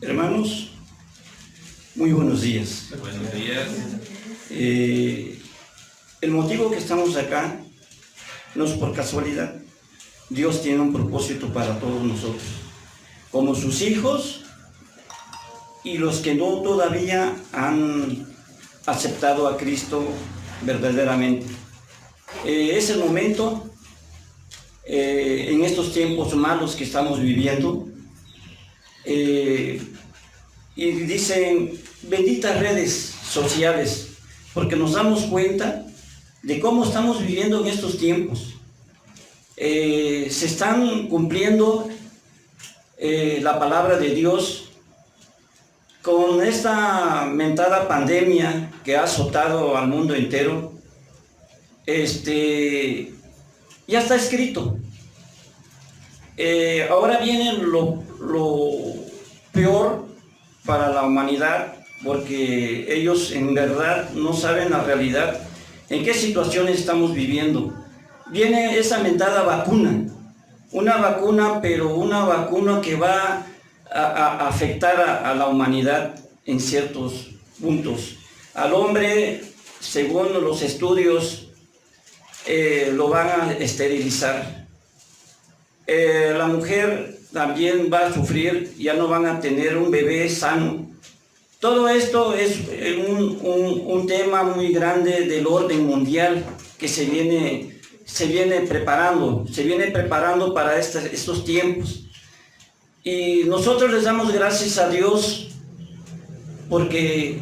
Hermanos, muy buenos días. Buenos días. El motivo que estamos acá no es por casualidad. Dios tiene un propósito para todos nosotros, como sus hijos y los que no todavía han aceptado a Cristo verdaderamente. Es el momento, en estos tiempos malos que estamos viviendo, y dicen benditas redes sociales, porque nos damos cuenta de cómo estamos viviendo en estos tiempos. Se están cumpliendo la palabra de Dios con esta mentada pandemia que ha azotado al mundo entero. Ya está escrito. Ahora viene lo peor para la humanidad, porque ellos en verdad no saben la realidad, en qué situaciones estamos viviendo. Viene esa mentada vacuna, una vacuna, pero una vacuna que va a afectar a la humanidad en ciertos puntos. Al hombre, según los estudios, lo van a esterilizar. La mujer también va a sufrir, ya no van a tener un bebé sano. Todo esto es un tema muy grande del orden mundial que se viene preparando para estos tiempos. Y nosotros les damos gracias a Dios porque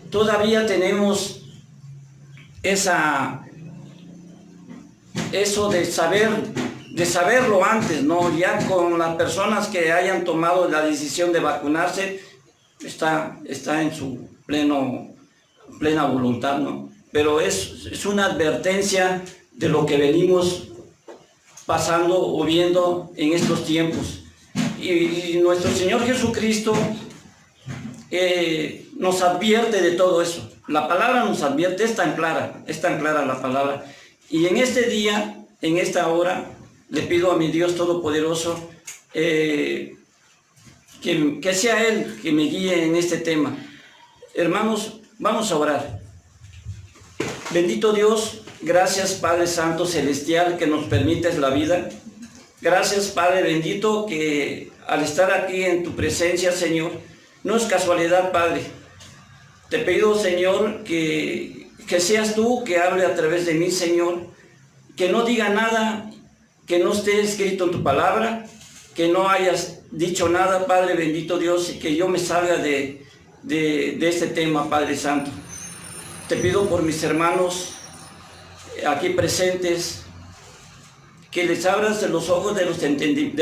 todavía tenemos eso de saberlo antes, ¿no? Ya con las personas que hayan tomado la decisión de vacunarse, está en su plena voluntad, ¿no? Pero es una advertencia de lo que venimos pasando o viendo en estos tiempos. Y nuestro Señor Jesucristo nos advierte de todo eso. La palabra nos advierte, es tan clara la palabra. Y en este día, en esta hora, le pido a mi Dios Todopoderoso que sea Él que me guíe en este tema. Hermanos, vamos a orar. Bendito Dios, gracias Padre Santo Celestial que nos permites la vida. Gracias Padre bendito que al estar aquí en tu presencia, Señor, no es casualidad, Padre. Te pido, Señor, que seas tú que hable a través de mí, Señor, que no diga nada que no esté escrito en tu palabra, que no hayas dicho nada, Padre bendito Dios, y que yo me salga de este tema, Padre Santo. Te pido por mis hermanos aquí presentes, que les abras los ojos del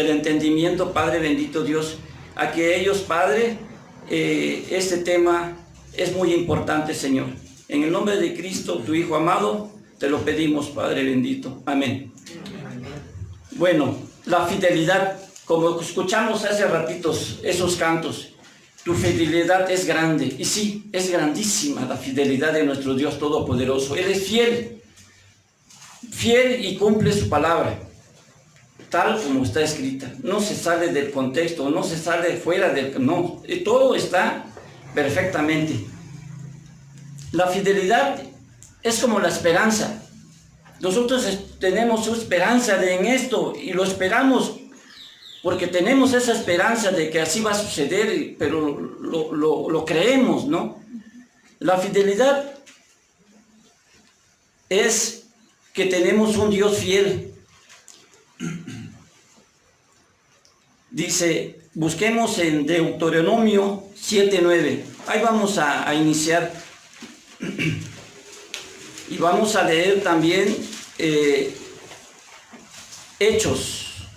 entendimiento, Padre bendito Dios, a que ellos, Padre, este tema es muy importante, Señor. En el nombre de Cristo, tu Hijo amado, te lo pedimos, Padre bendito. Amén. Bueno, la fidelidad, como escuchamos hace ratitos esos cantos, tu fidelidad es grande. Y sí, es grandísima la fidelidad de nuestro Dios Todopoderoso. Él es fiel y cumple su palabra, tal como está escrita. No se sale del contexto, no se sale fuera no, todo está perfectamente. La fidelidad es como la esperanza. Nosotros tenemos esperanza en esto y lo esperamos porque tenemos esa esperanza de que así va a suceder, pero lo creemos, ¿no? La fidelidad es que tenemos un Dios fiel. Dice, busquemos en Deuteronomio 7:9. Ahí vamos a iniciar. Y vamos a leer también Hechos.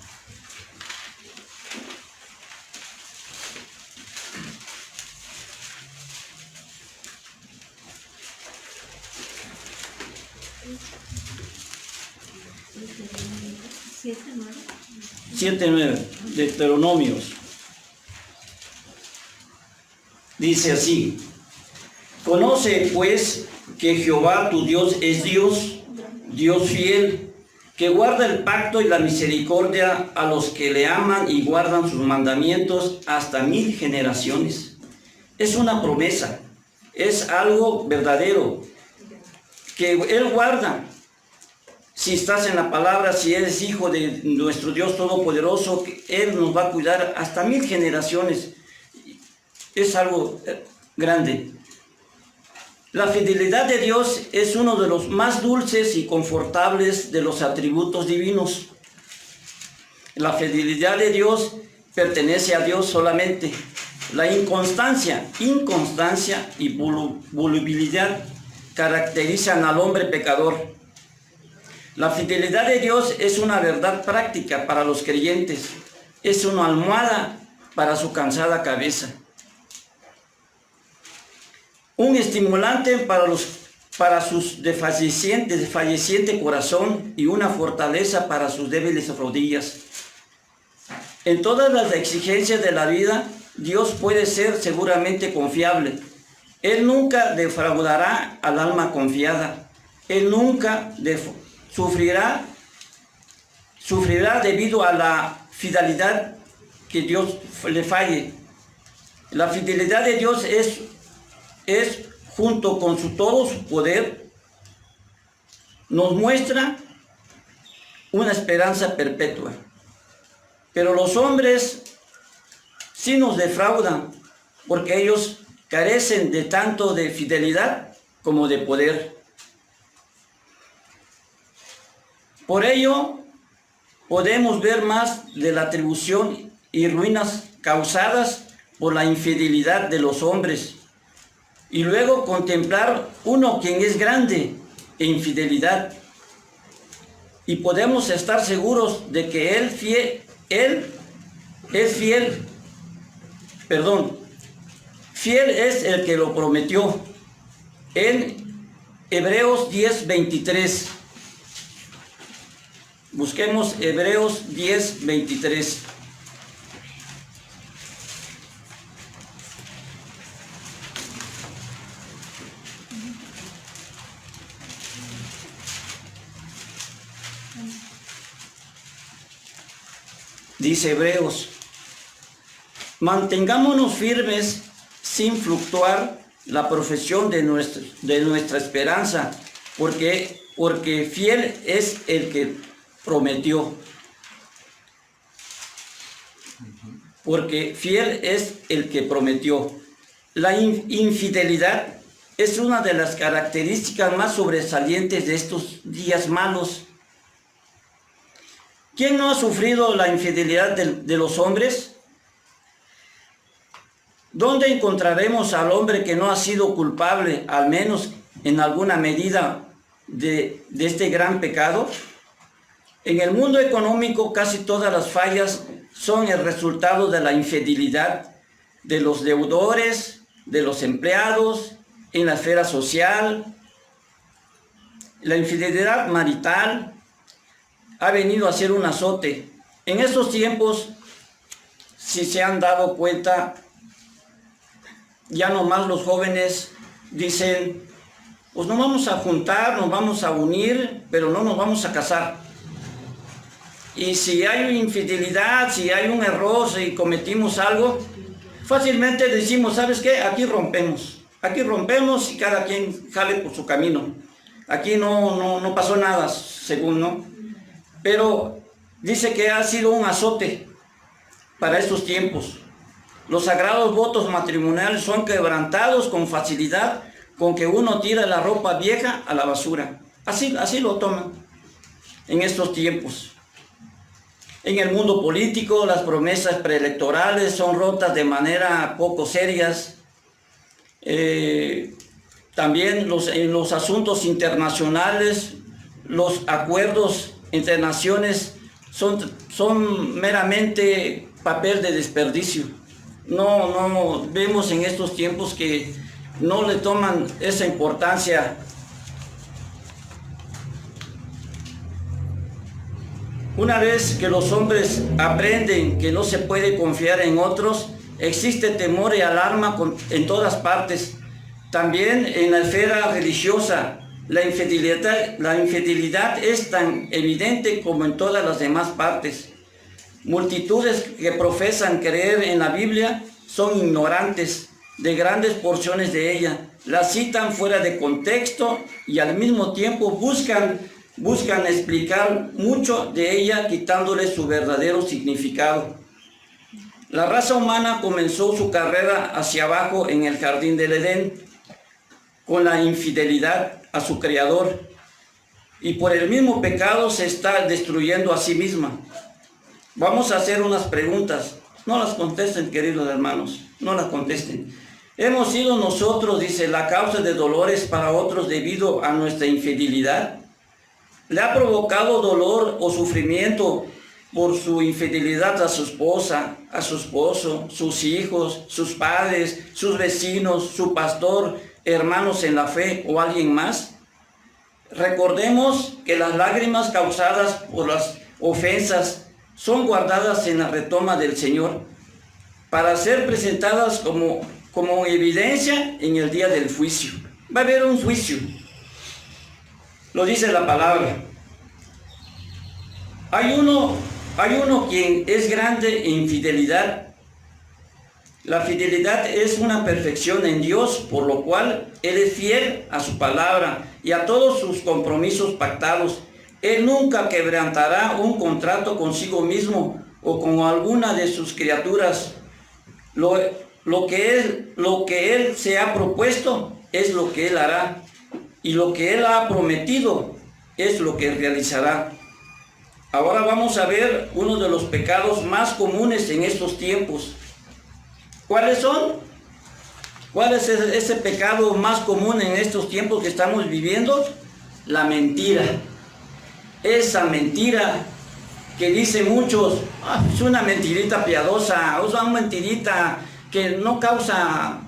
Siete, nueve, Deuteronomios. Dice así: Conoce pues que Jehová tu Dios es Dios fiel, que guarda el pacto y la misericordia a los que le aman y guardan sus mandamientos hasta 1000 generaciones. Es una promesa, es algo verdadero, que Él guarda. Si estás en la palabra, si eres hijo de nuestro Dios Todopoderoso, Él nos va a cuidar hasta 1000 generaciones. Es algo grande. La fidelidad de Dios es uno de los más dulces y confortables de los atributos divinos. La fidelidad de Dios pertenece a Dios solamente. La inconstancia y volubilidad caracterizan al hombre pecador. La fidelidad de Dios es una verdad práctica para los creyentes. Es una almohada para su cansada cabeza. Un estimulante para sus desfalleciente corazón y una fortaleza para sus débiles rodillas. En todas las exigencias de la vida, Dios puede ser seguramente confiable. Él nunca defraudará al alma confiada. Él nunca sufrirá debido a la fidelidad que Dios le falle. La fidelidad de Dios es junto con todo su poder, nos muestra una esperanza perpetua. Pero los hombres sí nos defraudan, porque ellos carecen de tanto de fidelidad como de poder. Por ello, podemos ver más de la atribución y ruinas causadas por la infidelidad de los hombres, y luego contemplar uno quien es grande en infidelidad. Y podemos estar seguros de que fiel es el que lo prometió. En Hebreos 10:23. Busquemos Hebreos 10:23. Dice Hebreos: mantengámonos firmes sin fluctuar la profesión de nuestra esperanza, porque fiel es el que prometió. Porque fiel es el que prometió. La infidelidad es una de las características más sobresalientes de estos días malos. ¿Quién no ha sufrido la infidelidad de los hombres? ¿Dónde encontraremos al hombre que no ha sido culpable, al menos en alguna medida, de este gran pecado? En el mundo económico, casi todas las fallas son el resultado de la infidelidad de los deudores, de los empleados, en la esfera social. La infidelidad marital ha venido a ser un azote. En estos tiempos, si se han dado cuenta, ya nomás los jóvenes dicen: pues nos vamos a juntar, nos vamos a unir, pero no nos vamos a casar. Y si hay infidelidad, si hay un error, si cometimos algo, fácilmente decimos: ¿sabes qué? Aquí rompemos y cada quien jale por su camino. Aquí no pasó nada, según, ¿no? Pero dice que ha sido un azote para estos tiempos. Los sagrados votos matrimoniales son quebrantados con facilidad, con que uno tira la ropa vieja a la basura. Así lo toman en estos tiempos. En el mundo político, las promesas preelectorales son rotas de manera poco serias. También en los asuntos internacionales, los acuerdos entre naciones son meramente papel de desperdicio. No vemos en estos tiempos que no le toman esa importancia. Una vez que los hombres aprenden que no se puede confiar en otros, existe temor y alarma en todas partes. También en la esfera religiosa La infidelidad es tan evidente como en todas las demás partes. Multitudes que profesan creer en la Biblia son ignorantes de grandes porciones de ella. La citan fuera de contexto y al mismo tiempo buscan explicar mucho de ella quitándole su verdadero significado. La raza humana comenzó su carrera hacia abajo en el jardín del Edén con la infidelidad a su creador, y por el mismo pecado se está destruyendo a sí misma. Vamos a hacer unas preguntas. No las contesten, queridos hermanos, no las contesten. ¿Hemos sido nosotros, dice, la causa de dolores para otros debido a nuestra infidelidad? ¿Le ha provocado dolor o sufrimiento por su infidelidad a su esposa, a su esposo, sus hijos, sus padres, sus vecinos, su pastor, hermanos en la fe o alguien más? Recordemos que las lágrimas causadas por las ofensas son guardadas en la retoma del Señor para ser presentadas como evidencia en el día del juicio. Va a haber un juicio, lo dice la palabra. Hay uno quien es grande en fidelidad. La fidelidad es una perfección en Dios, por lo cual Él es fiel a su palabra y a todos sus compromisos pactados. Él nunca quebrantará un contrato consigo mismo o con alguna de sus criaturas. Lo que Él se ha propuesto es lo que Él hará, y lo que Él ha prometido es lo que realizará. Ahora vamos a ver uno de los pecados más comunes en estos tiempos. ¿Cuáles son? ¿Cuál es ese pecado más común en estos tiempos que estamos viviendo? La mentira. Esa mentira que dicen muchos, es una mentirita piadosa, o es una mentirita que no causa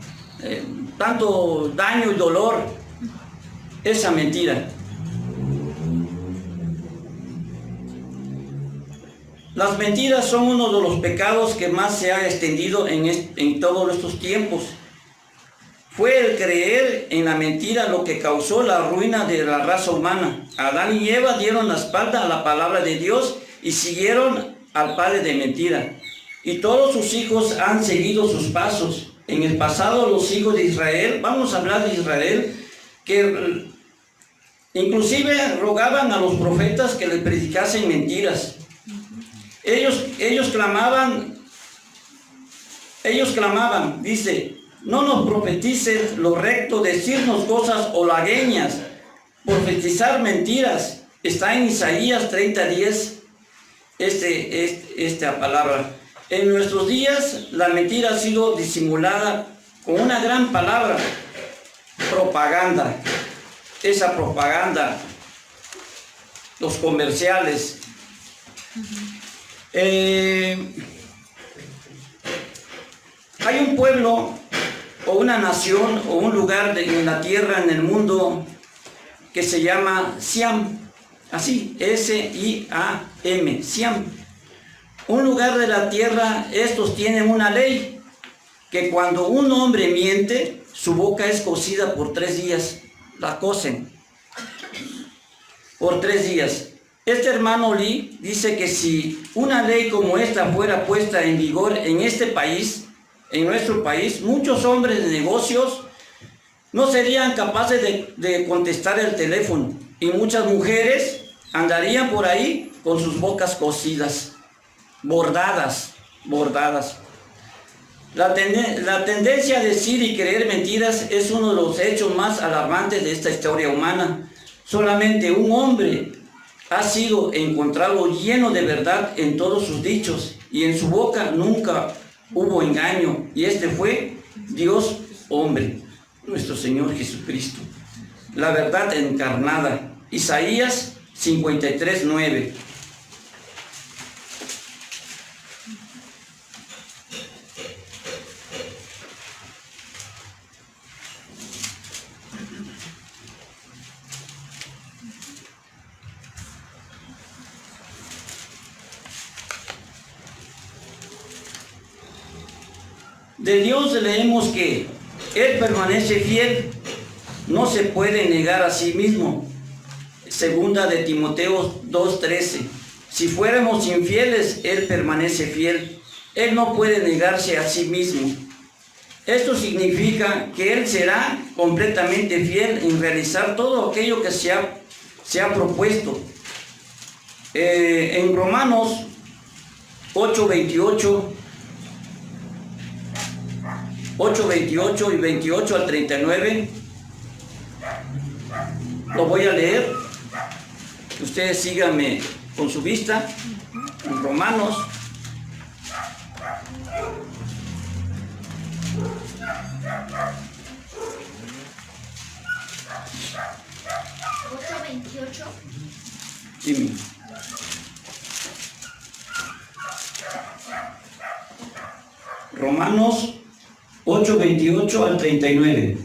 tanto daño y dolor. Esa mentira. Las mentiras son uno de los pecados que más se ha extendido en todos estos tiempos. Fue el creer en la mentira lo que causó la ruina de la raza humana. Adán y Eva dieron la espalda a la palabra de Dios y siguieron al padre de mentira. Y todos sus hijos han seguido sus pasos. En el pasado los hijos de Israel, vamos a hablar de Israel, que inclusive rogaban a los profetas que les predicasen mentiras. Ellos clamaban, dice, no nos profetices lo recto, decirnos cosas halagueñas, profetizar mentiras. Está en Isaías 30:10, esta palabra. En nuestros días la mentira ha sido disimulada con una gran palabra, propaganda. Esa propaganda, los comerciales. Hay un pueblo o una nación o un lugar en la tierra, en el mundo, que se llama Siam, así, S-I-A-M, Siam. Un lugar de la tierra. Estos tienen una ley que cuando un hombre miente, su boca es cocida por 3 días, la cocen por 3 días. Este hermano Lee dice que si una ley como esta fuera puesta en vigor en este país, en nuestro país, muchos hombres de negocios no serían capaces de contestar el teléfono, y muchas mujeres andarían por ahí con sus bocas cosidas, bordadas. La tendencia a decir y creer mentiras es uno de los hechos más alarmantes de esta historia humana. Solamente un hombre ha sido encontrado lleno de verdad en todos sus dichos, y en su boca nunca hubo engaño, y este fue Dios hombre, nuestro Señor Jesucristo, la verdad encarnada. Isaías 53:9. De Dios leemos que Él permanece fiel, no se puede negar a sí mismo. Segunda de Timoteo 2:13. Si fuéramos infieles, Él permanece fiel. Él no puede negarse a sí mismo. Esto significa que Él será completamente fiel en realizar todo aquello que se ha propuesto. En Romanos 8:28 y 28 al 39, lo voy a leer. Ustedes síganme con su vista. En Romanos 8:28. Sí. Romanos 8:28 al 39.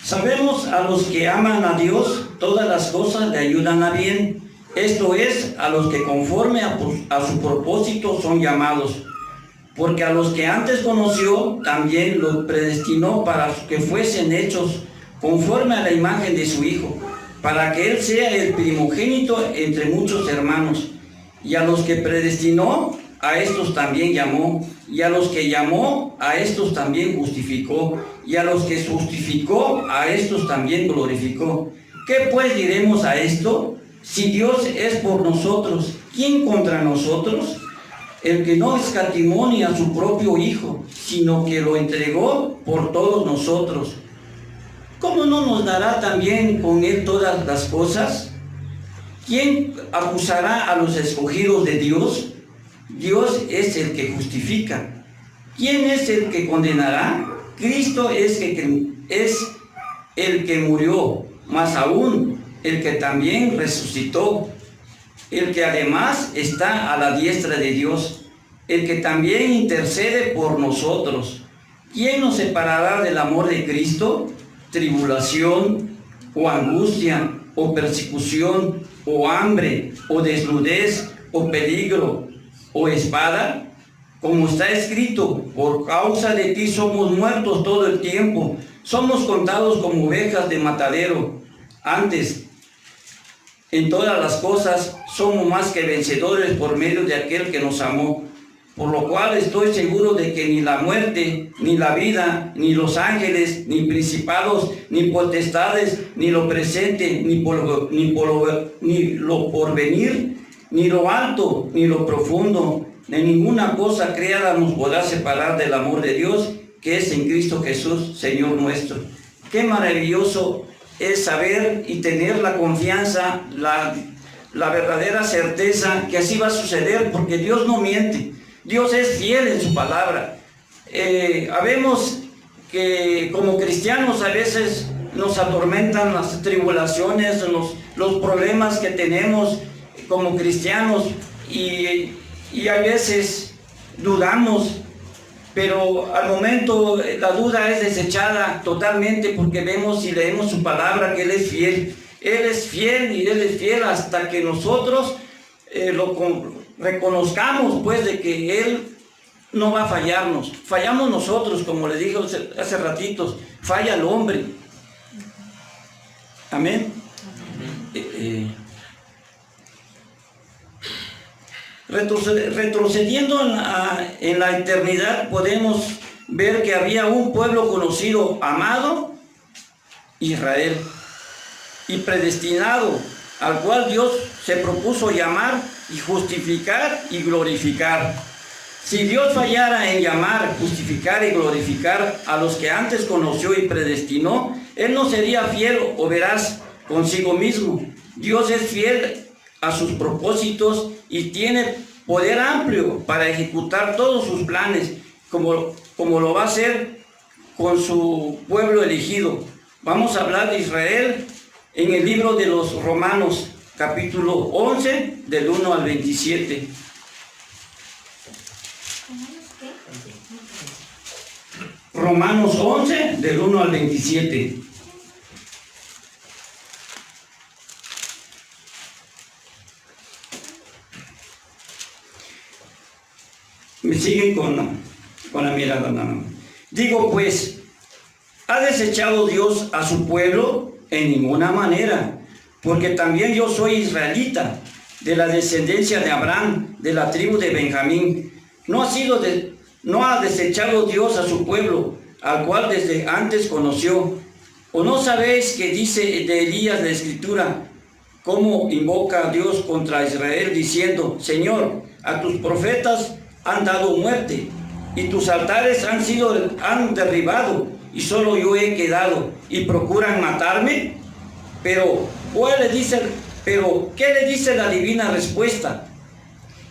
Sabemos a los que aman a Dios, todas las cosas le ayudan a bien. Esto es, a los que conforme a su propósito son llamados. Porque a los que antes conoció, también los predestinó para que fuesen hechos conforme a la imagen de su Hijo, para que Él sea el primogénito entre muchos hermanos. Y a los que predestinó, a estos también llamó. Y a los que llamó, a estos también justificó. Y a los que justificó, a estos también glorificó. ¿Qué pues diremos a esto? Si Dios es por nosotros, ¿quién contra nosotros? El que no escatimó ni a su propio Hijo, sino que lo entregó por todos nosotros, ¿cómo no nos dará también con Él todas las cosas? ¿Quién acusará a los escogidos de Dios? Dios es el que justifica. ¿Quién es el que condenará? Cristo es el que murió, más aún el que también resucitó, el que además está a la diestra de Dios, el que también intercede por nosotros. ¿Quién nos separará del amor de Cristo? ¿Tribulación, o angustia, o persecución, o hambre, o desnudez, o peligro, o espada? Como está escrito, por causa de ti somos muertos todo el tiempo, somos contados como ovejas de matadero. Antes, en todas las cosas somos más que vencedores por medio de aquel que nos amó. Por lo cual estoy seguro de que ni la muerte, ni la vida, ni los ángeles, ni principados, ni potestades, ni lo presente, ni lo porvenir, ni lo alto, ni lo profundo, de ninguna cosa creada nos podrá separar del amor de Dios, que es en Cristo Jesús, Señor nuestro. Qué maravilloso es saber y tener la confianza, la verdadera certeza que así va a suceder, porque Dios no miente. Dios es fiel en su palabra. Habemos que como cristianos a veces nos atormentan las tribulaciones, los problemas que tenemos como cristianos, y a veces dudamos, pero al momento la duda es desechada totalmente, porque vemos y leemos su palabra que Él es fiel. Él es fiel y Él es fiel hasta que nosotros reconozcamos pues de que Él no va a fallarnos. Fallamos nosotros, como le dije hace ratitos, falla el hombre. Amén. Retrocediendo en la eternidad, podemos ver que había un pueblo conocido, amado, Israel, y predestinado, al cual Dios se propuso llamar y justificar y glorificar. Si Dios fallara en llamar, justificar y glorificar a los que antes conoció y predestinó, Él no sería fiel o veraz consigo mismo. Dios es fiel a sus propósitos y tiene poder amplio para ejecutar todos sus planes, como lo va a hacer con su pueblo elegido. Vamos a hablar de Israel en el libro de los Romanos, capítulo 11, del 1 al 27. Romanos 11, del 1 al 27. Me siguen con la mirada nada más. Digo pues, ¿ha desechado Dios a su pueblo? En ninguna manera, porque también yo soy israelita, de la descendencia de Abraham, de la tribu de Benjamín. No ha desechado Dios a su pueblo, al cual desde antes conoció. ¿O no sabéis que dice de Elías la Escritura, cómo invoca a Dios contra Israel, diciendo: Señor, a tus profetas han dado muerte, y tus altares han derribado, y solo yo he quedado, y procuran matarme? Pero ¿qué le dice la divina respuesta?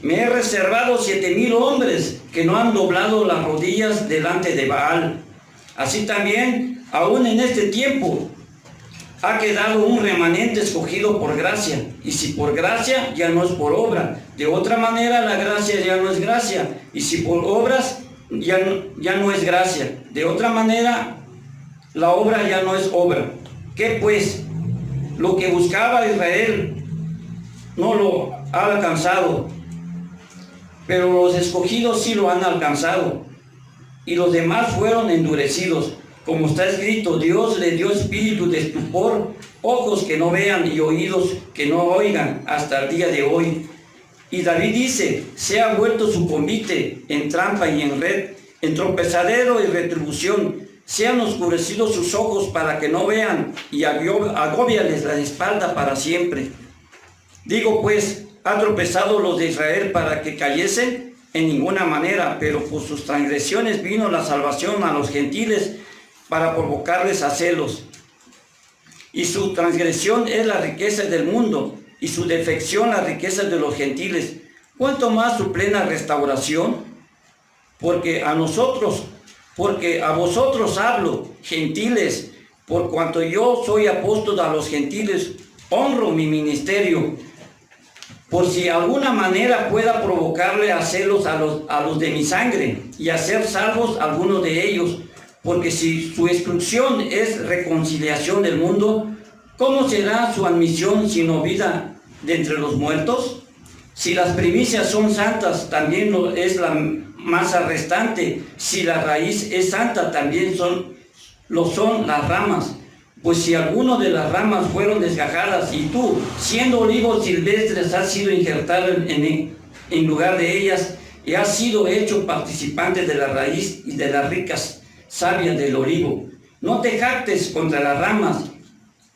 Me he reservado 7,000 hombres que no han doblado las rodillas delante de Baal. Así también, aún en este tiempo, ha quedado un remanente escogido por gracia. Y si por gracia, ya no es por obra. De otra manera, la gracia ya no es gracia. Y si por obras, ya no es gracia. De otra manera, la obra ya no es obra. ¿Qué pues? Lo que buscaba Israel no lo ha alcanzado, pero los escogidos sí lo han alcanzado, y los demás fueron endurecidos. Como está escrito, Dios le dio espíritu de estupor, ojos que no vean y oídos que no oigan hasta el día de hoy. Y David dice: se ha vuelto su convite en trampa y en red, en tropezadero y retribución. Se han oscurecido sus ojos para que no vean, y agóbiales la espalda para siempre. Digo pues, ¿ha tropezado los de Israel para que cayesen? En ninguna manera, pero por sus transgresiones vino la salvación a los gentiles para provocarles a celos. Y su transgresión es la riqueza del mundo, y su defección la riqueza de los gentiles. ¿Cuánto más su plena restauración? Porque a vosotros hablo, gentiles, por cuanto yo soy apóstol a los gentiles, honro mi ministerio, por si de alguna manera pueda provocarle a celos a los de mi sangre, y hacer salvos algunos de ellos. Porque si su exclusión es reconciliación del mundo, ¿cómo será su admisión sino vida de entre los muertos? Si las primicias son santas, también es la masa restante. Si la raíz es santa, también lo son las ramas. Pues si alguno de las ramas fueron desgajadas, y tú, siendo olivos silvestres, has sido injertado en lugar de ellas, y has sido hecho participante de la raíz y de las ricas savia del olivo. No te jactes contra las ramas,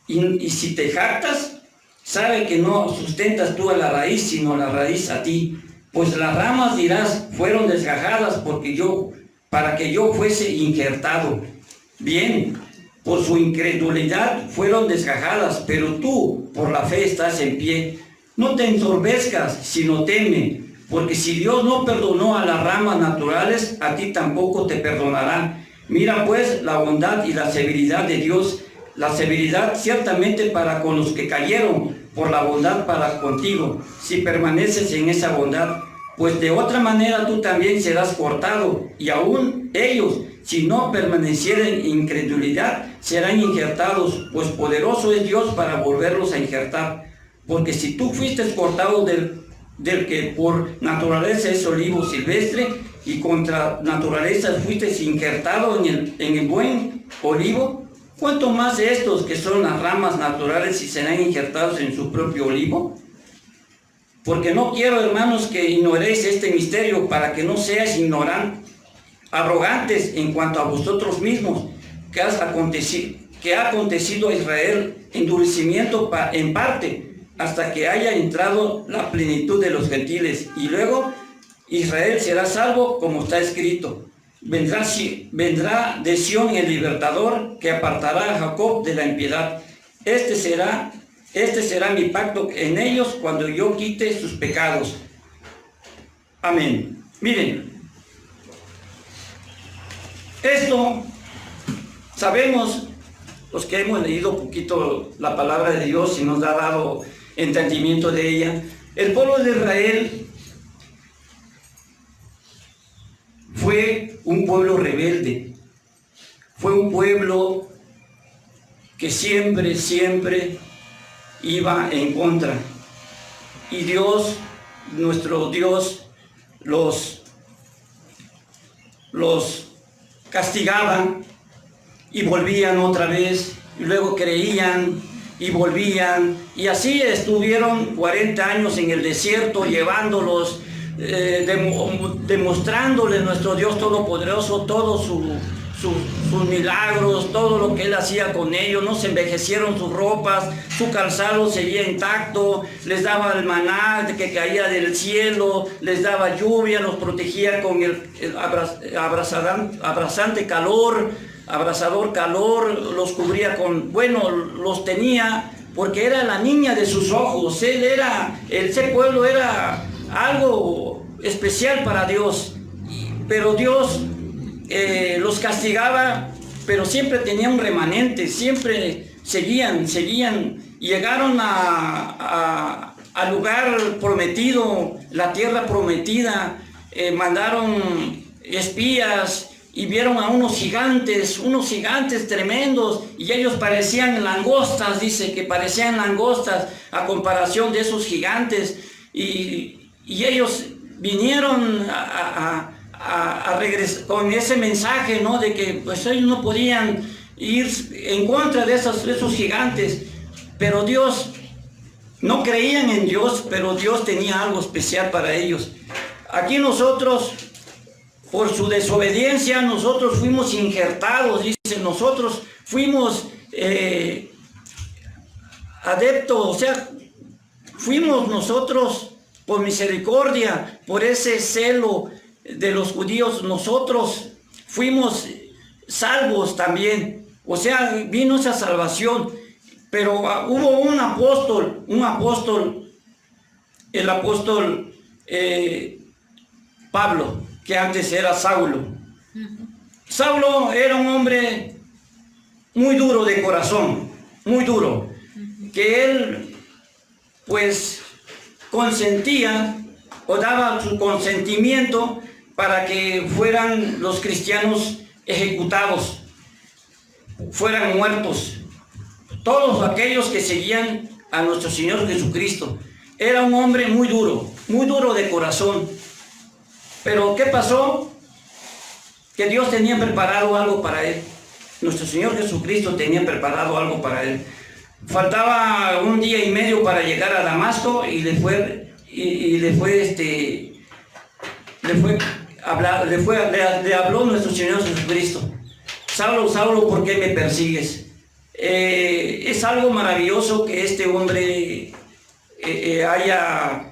y si te jactas, sabe que no sustentas tú a la raíz, sino la raíz a ti. Pues las ramas, dirás, fueron desgajadas para que yo fuese injertado. Bien, por su incredulidad fueron desgajadas, pero tú por la fe estás en pie. No te ensorbezcas, sino teme, porque si Dios no perdonó a las ramas naturales, a ti tampoco te perdonará. Mira pues la bondad y la severidad de Dios, la severidad ciertamente para con los que cayeron, por la bondad para contigo, si permaneces en esa bondad. Pues de otra manera tú también serás cortado, y aún ellos, si no permanecieren en incredulidad, serán injertados, pues poderoso es Dios para volverlos a injertar. Porque si tú fuiste cortado del que por naturaleza es olivo silvestre, y contra naturaleza fuiste injertado en el buen olivo, ¿cuánto más estos que son las ramas naturales y serán injertados en su propio olivo? Porque no quiero, hermanos, que ignoréis este misterio, para que no seáis arrogantes en cuanto a vosotros mismos, que ha acontecido a Israel endurecimiento en parte, hasta que haya entrado la plenitud de los gentiles, y luego Israel será salvo, como está escrito: vendrá de Sión el libertador, que apartará a Jacob de la impiedad. Este será mi pacto en ellos cuando yo quite sus pecados. Amén. Miren, esto sabemos, los que hemos leído un poquito la palabra de Dios y nos ha dado entendimiento de ella. El pueblo de Israel fue un pueblo rebelde, fue un pueblo que siempre iba en contra, y Dios, nuestro Dios, los los castigaban y volvían otra vez, y luego creían y volvían, y así estuvieron 40 años en el desierto, llevándolos, demostrándole nuestro Dios Todopoderoso todos sus milagros, todo lo que Él hacía con ellos. No se envejecieron sus ropas, su calzado seguía intacto, les daba el maná que caía del cielo, les daba lluvia, los protegía con el abrasador calor, los cubría con, bueno, los tenía, porque era la niña de sus ojos. Ese pueblo era algo especial para Dios, pero Dios los castigaba, pero siempre tenía un remanente, siempre seguían, llegaron al lugar prometido, la tierra prometida, mandaron espías y vieron a unos gigantes tremendos, y ellos parecían langostas, dice que parecían langostas a comparación de esos gigantes, y ellos vinieron a regresar con ese mensaje, ¿no? De que pues ellos no podían ir en contra de esos gigantes, pero Dios, no creían en Dios, pero Dios tenía algo especial para ellos. Aquí nosotros, por su desobediencia, nosotros fuimos injertados, dice, nosotros fuimos adeptos, o sea, fuimos nosotros por misericordia, por ese celo de los judíos, nosotros fuimos salvos también, o sea, vino esa salvación. Pero hubo un apóstol, el apóstol Pablo, que antes era Saulo. Saulo era un hombre muy duro de corazón, muy duro, que él pues consentía o daba su consentimiento para que fueran los cristianos ejecutados, fueran muertos, todos aquellos que seguían a nuestro Señor Jesucristo. Era un hombre muy duro de corazón. Pero ¿qué pasó? Que Dios tenía preparado algo para él. Nuestro Señor Jesucristo tenía preparado algo para él. Faltaba un día y medio para llegar a Damasco, y le habló nuestro Señor Jesucristo: Saulo, Saulo, ¿por qué me persigues? Es algo maravilloso que este hombre haya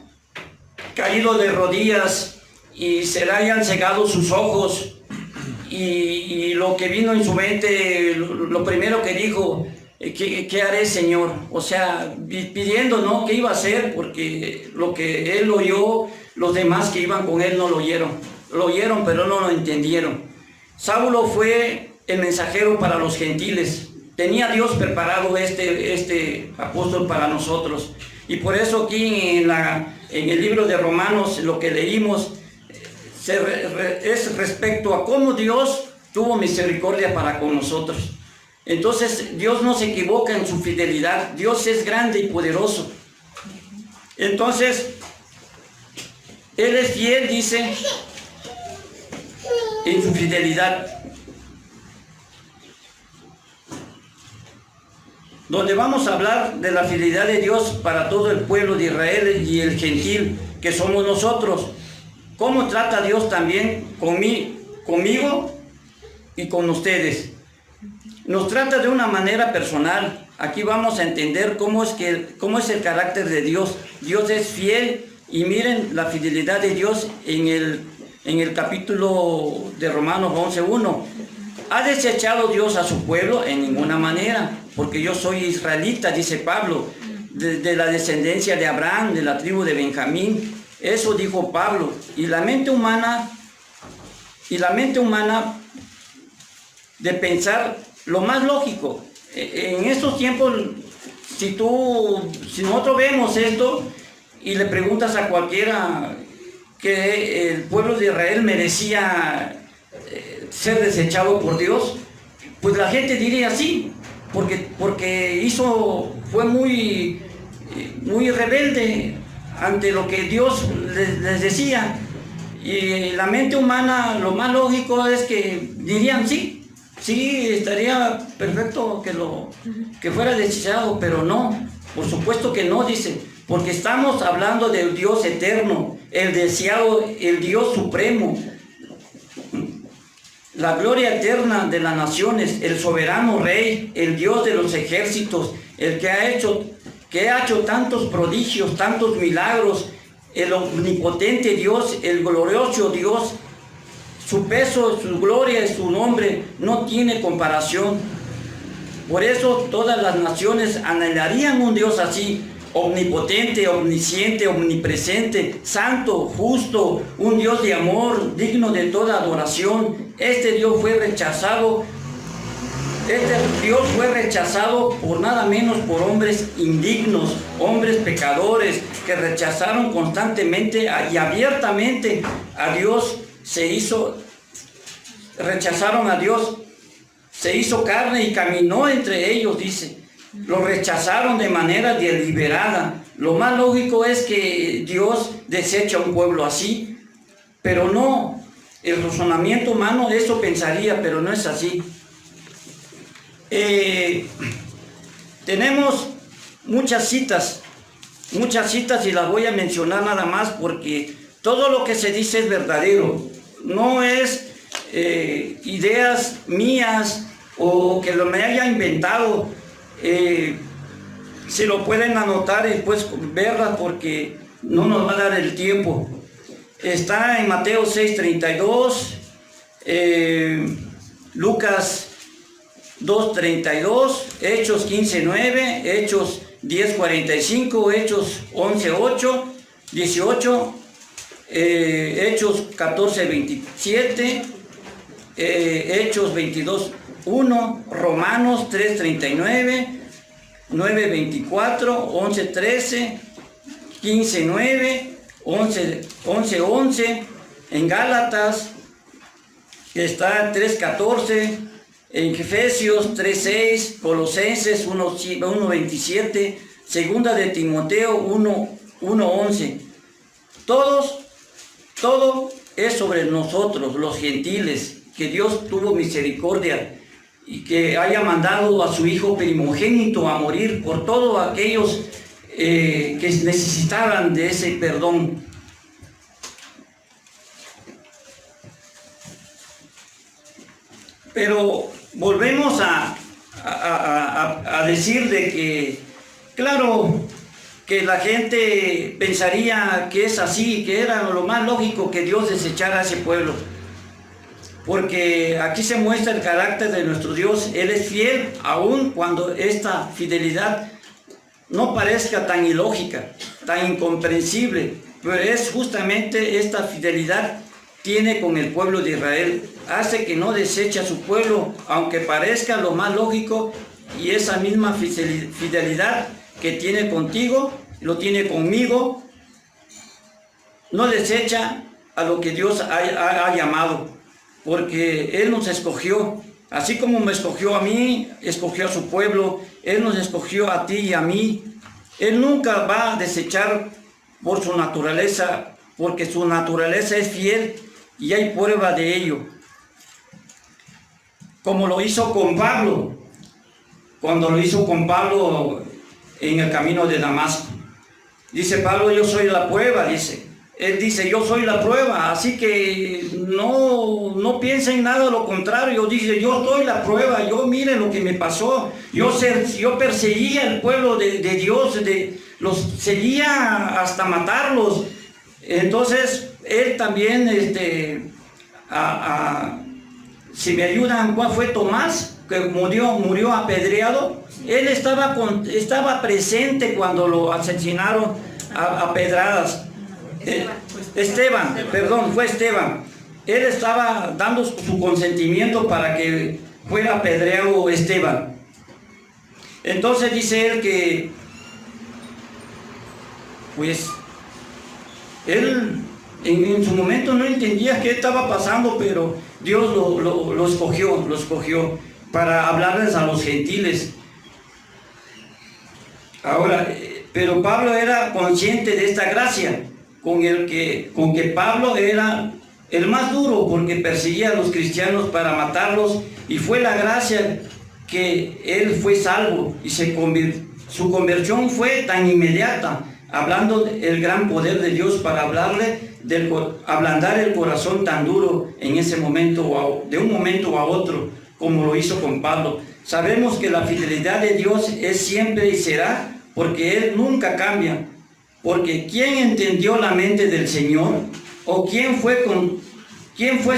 caído de rodillas y se le hayan cegado sus ojos, y lo que vino en su mente, lo primero que dijo: ¿qué haré, Señor? O sea, pidiendo, ¿no?, qué iba a hacer, porque lo que él oyó, los demás que iban con él no lo oyeron. Lo oyeron, pero no lo entendieron. Saulo fue el mensajero para los gentiles. Tenía Dios preparado este apóstol para nosotros. Y por eso aquí en el libro de Romanos, lo que leímos es respecto a cómo Dios tuvo misericordia para con nosotros. Entonces Dios no se equivoca en su fidelidad. Dios es grande y poderoso. Entonces Él es fiel, dice, en su fidelidad. Donde vamos a hablar de la fidelidad de Dios para todo el pueblo de Israel y el gentil que somos nosotros. ¿Cómo trata Dios también conmigo y con ustedes? Nos trata de una manera personal. Aquí vamos a entender cómo es el carácter de Dios. Dios es fiel, y miren la fidelidad de Dios en el capítulo de Romanos 11:1. ¿Ha desechado Dios a su pueblo? En ninguna manera, porque yo soy israelita, dice Pablo, de la descendencia de Abraham, de la tribu de Benjamín. Eso dijo Pablo. Y la mente humana de pensar lo más lógico. En estos tiempos, si nosotros vemos esto y le preguntas a cualquiera que el pueblo de Israel merecía ser desechado por Dios, pues la gente diría sí, porque fue muy rebelde ante lo que Dios les decía. Y la mente humana, lo más lógico es que dirían sí, sí, estaría perfecto que fuera desechado, pero no, por supuesto que no, dice, porque estamos hablando del Dios eterno, el deseado, el Dios supremo, la gloria eterna de las naciones, el soberano Rey, el Dios de los ejércitos, el que ha hecho tantos prodigios, tantos milagros, el omnipotente Dios, el glorioso Dios. Su peso, su gloria y su nombre no tiene comparación. Por eso todas las naciones anhelarían un Dios así, omnipotente, omnisciente, omnipresente, santo, justo, un Dios de amor, digno de toda adoración. Este Dios fue rechazado por nada menos por hombres indignos, hombres pecadores, que rechazaron constantemente y abiertamente a Dios. Rechazaron a Dios, se hizo carne y caminó entre ellos, dice. Lo rechazaron de manera deliberada. Lo más lógico es que Dios desecha a un pueblo así, pero no, el razonamiento humano eso pensaría, pero no es así. Tenemos muchas citas y las voy a mencionar nada más porque todo lo que se dice es verdadero, no es ideas mías o que lo me haya inventado. Se lo pueden anotar y después verlas porque no nos va a dar el tiempo. Está en Mateo 6:32, Lucas 2:32, Hechos 15:9, Hechos 10:45, Hechos 11:8, 18, Hechos 14:27, Hechos 22:1, Romanos 3:39, 9:24, 11:13, 15:9, 11:11, en Gálatas está 3:14, en Efesios 3:6, Colosenses 1:27, segunda de Timoteo 1:11. Todo es sobre nosotros, los gentiles, que Dios tuvo misericordia y que haya mandado a su Hijo primogénito a morir por todos aquellos que necesitaban de ese perdón. Pero volvemos a decir de que, claro, que la gente pensaría que es así, que era lo más lógico que Dios desechara a ese pueblo. Porque aquí se muestra el carácter de nuestro Dios. Él es fiel aun cuando esta fidelidad no parezca tan ilógica, tan incomprensible, pero es justamente esta fidelidad tiene con el pueblo de Israel, hace que no deseche a su pueblo, aunque parezca lo más lógico, y esa misma fidelidad que tiene contigo, lo tiene conmigo, no desecha a lo que Dios ha llamado, porque Él nos escogió, así como me escogió a mí, escogió a su pueblo, Él nos escogió a ti y a mí. Él nunca va a desechar por su naturaleza, porque su naturaleza es fiel y hay prueba de ello. Como lo hizo con Pablo, cuando lo hizo con Pablo en el camino de Damasco. Dice Pablo, yo soy la prueba, dice. Él dice, yo soy la prueba, así que no piensen nada lo contrario. Dice, yo soy la prueba, yo miren lo que me pasó. Yo perseguía al pueblo de Dios, los seguía hasta matarlos. Entonces, él también, si me ayudan, ¿cuál fue Tomás? Que murió apedreado. Él estaba presente cuando lo asesinaron a pedradas. Fue Esteban. Él estaba dando su consentimiento para que fuera apedreado Esteban. Entonces dice él que, pues, él en su momento no entendía qué estaba pasando, pero Dios lo escogió para hablarles a los gentiles. Ahora, pero Pablo era consciente de esta gracia con que Pablo era el más duro, porque perseguía a los cristianos para matarlos, y fue la gracia que él fue salvo y su conversión fue tan inmediata, hablando del gran poder de Dios para ablandar el corazón tan duro en ese momento, de un momento a otro, como lo hizo con Pablo. Sabemos que la fidelidad de Dios es siempre y será, porque Él nunca cambia. Porque ¿quién entendió la mente del Señor? ¿O quién fue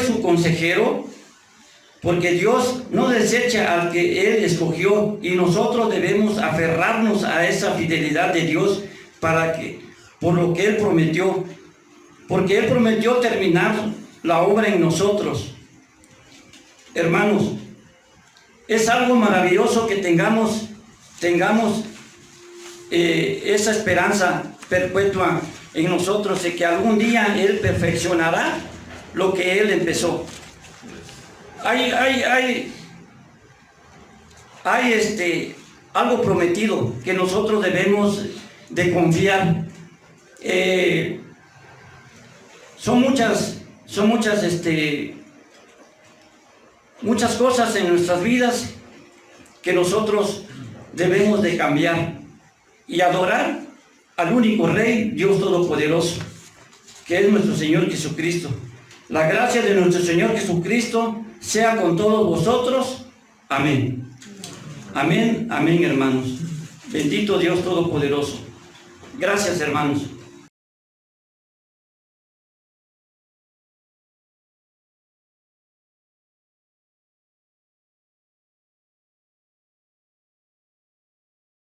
su consejero? Porque Dios no desecha al que Él escogió, y nosotros debemos aferrarnos a esa fidelidad de Dios por lo que Él prometió. Porque Él prometió terminar la obra en nosotros. Hermanos, es algo maravilloso que tengamos esa esperanza perpetua en nosotros de que algún día Él perfeccionará lo que Él empezó. Hay algo prometido que nosotros debemos de confiar. Son muchas cosas en nuestras vidas que nosotros debemos de cambiar y adorar al único Rey, Dios Todopoderoso, que es nuestro Señor Jesucristo. La gracia de nuestro Señor Jesucristo sea con todos vosotros. Amén. Amén, amén, hermanos. Bendito Dios Todopoderoso. Gracias, hermanos.